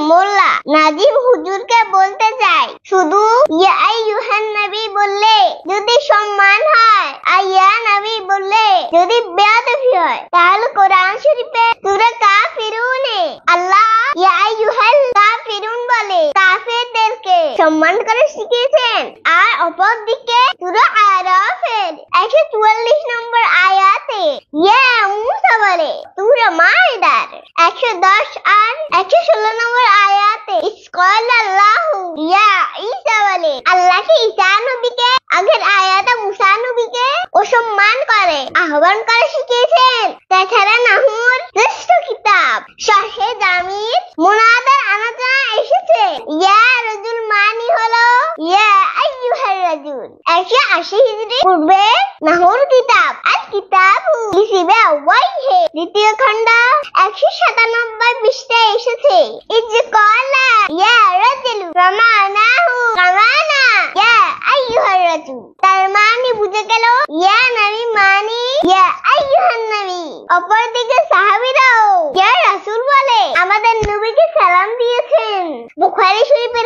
মোল্লা নাজিম হুজুরকে বলতে চাই, শুধু ইয়া আইয়ুহান নবী বললে যদি সম্মান হয় আর ইয়া নবী বললে যদি বেয়াদবি হয়, তাহলে কোরআন শরীফে সূরা কাফিরুনে আল্লাহ ইয়া আইয়ুহাল কাফিরুন বলে কাফেরদেরকে সম্মান করে শিখিয়েছেন। আর অপরদিকে সূরা আরাফের 144 নম্বর আয়াতে ইয়া মুসা বলে সূরা মাইদার 110 আর 116 নম্বর আয়াতে ইসকালাল্লাহু ইয়া ঈসা বলে আল্লাহকে ঈসা নবীকে আগের আয়াতে মুসা নবীকে অসম্মান করে আহ্বান করে শিখিয়েছেন। তাছাড়া নাহুর শ্রেষ্ঠ কিতাব শাহে জামির মুনাদার আলোচনা এসেছে ইয়া রাজুল মানি হলো ইয়া আইয়ুহার রাজুল। 180 হিজরি পূর্বে নাহুর কিতাব আল কিতাবু লিসিবে ওয়াইহে দ্বিতীয় খণ্ড 197 পৃষ্ঠায় এসেছে ইজকালা ইয়া রাজুল ফামানাহু কামানা ইয়া আইয়ুহার রাজুল। তার মানে বুঝে গেল ইয়া নবী মানে ইয়া আইয়ুহান নবী। অপরদিকে সাহাবীরাও ইয়া রাসূল বলে আমাদের নবীকে সালাম দিয়েছেন। বুখারী শরীফের